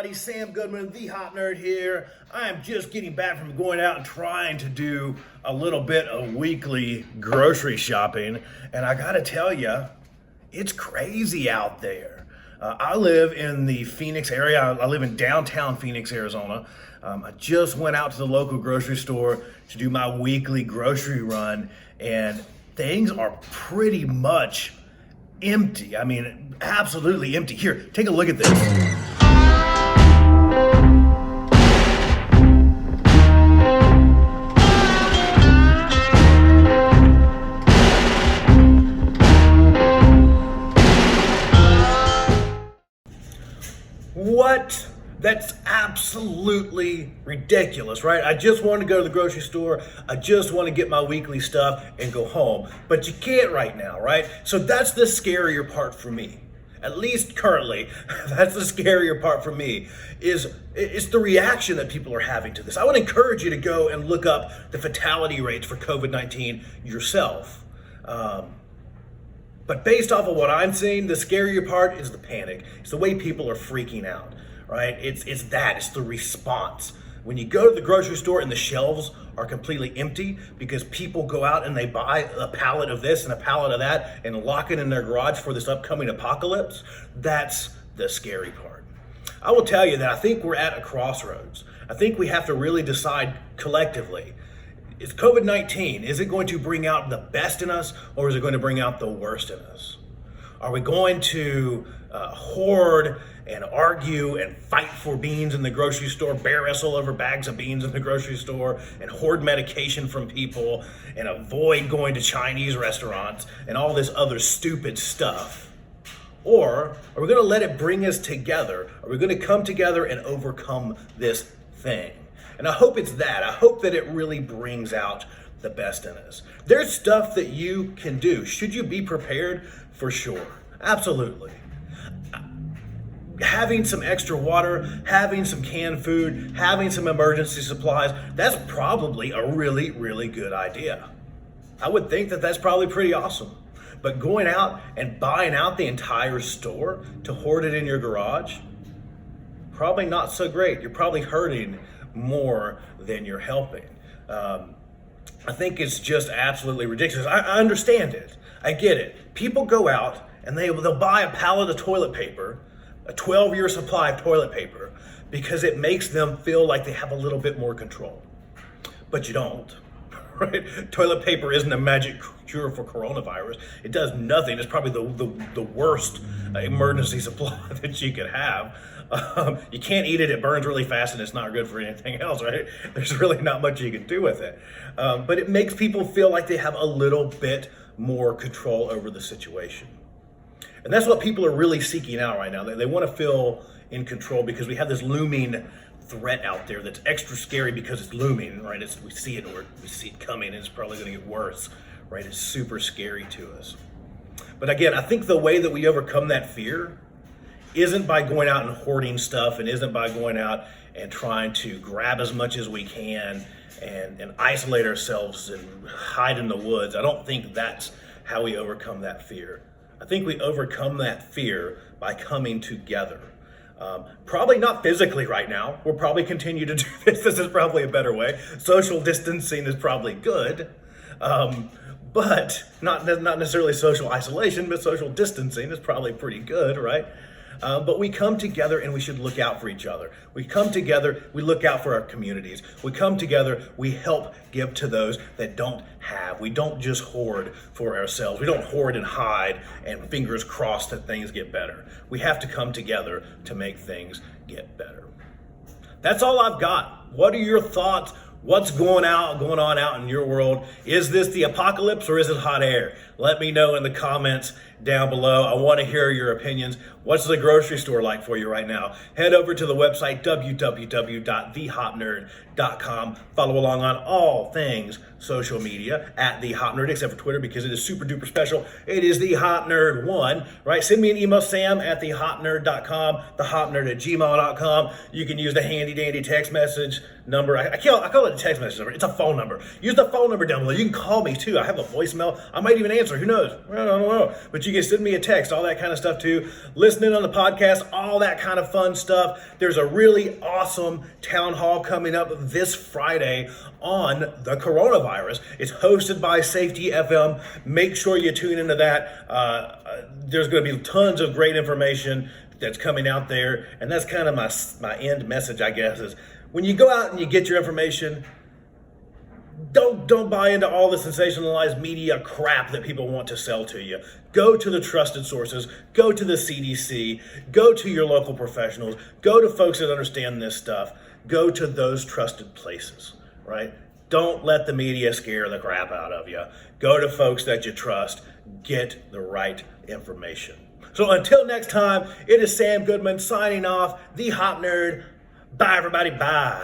everybody, Sam Goodman, the Hop Nerd here. I am just getting back from going out and trying to do a little bit of weekly grocery shopping, and I gotta tell you, it's crazy out there. I live in the Phoenix area. I live in downtown Phoenix, Arizona. I just went out to the local grocery store to do my weekly grocery run, and things are pretty much empty. I mean, absolutely empty. Here, take a look at this. What? That's absolutely ridiculous, right? I just want to go to the grocery store. I just want to get my weekly stuff and go home. But you can't right now, right? So that's the scarier part for me. At least currently, that's the scarier part for me, is it's the reaction that people are having to this. I would encourage you to go and look up the fatality rates for COVID-19 yourself. But based off of what I'm seeing, the scarier part is the panic. It's the way people are freaking out, right? It's the response. When you go to the grocery store and the shelves are completely empty because people go out and they buy a pallet of this and a pallet of that and lock it in their garage for this upcoming apocalypse, that's the scary part. I will tell you that I think we're at a crossroads. I think we have to really decide collectively. Is COVID-19, is it going to bring out the best in us, or is it going to bring out the worst in us? Are we going to hoard and argue and fight for beans in the grocery store, bear wrestle over bags of beans in the grocery store, and hoard medication from people, and avoid going to Chinese restaurants, and all this other stupid stuff? Or are we going to let it bring us together? Are we going to come together and overcome this thing? And I hope it's that. I hope that it really brings out the best in us. There's stuff that you can do. Should you be prepared? For sure. Absolutely. Having some extra water, having some canned food, having some emergency supplies, that's probably a really, really good idea. I would think that that's probably pretty awesome. But going out and buying out the entire store to hoard it in your garage, probably not so great. You're probably hurting more than you're helping. I think it's just absolutely ridiculous. I understand it. I get it. People go out and they'll buy a pallet of toilet paper, a 12-year supply of toilet paper, because it makes them feel like they have a little bit more control. But you don't, right? Toilet paper isn't a magic cure for coronavirus. It does nothing. It's probably the worst emergency supply that you could have. You can't eat it. It burns really fast and it's not good for anything else, right? There's really not much you can do with it. But it makes people feel like they have a little bit more control over the situation. And that's what people are really seeking out right now. They want to feel in control because we have this looming threat out there that's extra scary because it's looming, right? We see it coming, and it's probably going to get worse, right? It's super scary to us. But again, I think the way that we overcome that fear isn't by going out and hoarding stuff, and isn't by going out and trying to grab as much as we can and isolate ourselves and hide in the woods. I don't think that's how we overcome that fear. I think we overcome that fear by coming together. Probably not physically right now. We'll probably continue to do this. This is probably a better way. Social distancing is probably good. But not necessarily social isolation, but social distancing is probably pretty good, right? But we come together and we should look out for each other. We come together, we look out for our communities. We come together, we help give to those that don't have. We don't just hoard for ourselves. We don't hoard and hide and fingers crossed that things get better. We have to come together to make things get better. That's all I've got. What are your thoughts? What's going on out in your world? Is this the apocalypse or is it hot air? Let me know in the comments down below. I want to hear your opinions. What's the grocery store like for you right now? Head over to the website, www.thehopnerd.com. hopnerd.com. Follow along on all things social media at The Hop Nerd, except for Twitter because it is super duper special. It is The Hop Nerd 1, right? Send me an email, Sam at thehopnerd.com, thehopnerd@gmail.com. You can use the handy dandy text message number. I call it a text message number. It's a phone number. Use the phone number down below. You can call me too. I have a voicemail. I might even answer. Who knows? I don't know. But you can send me a text, all that kind of stuff too. Listening on the podcast, all that kind of fun stuff. There's a really awesome town hall coming up this Friday on the coronavirus. It's hosted by Safety FM. Make sure you tune into that. There's going to be tons of great information that's coming out there. And that's kind of my end message, I guess, is when you go out and you get your information, don't buy into all the sensationalized media crap that people want to sell to you. Go to the trusted sources, go to the CDC, go to your local professionals, go to folks that understand this stuff, go to those trusted places, right? Don't let the media scare the crap out of you. Go to folks that you trust, get the right information. So until next time, it is Sam Goodman signing off, The Hop Nerd. Bye everybody, bye.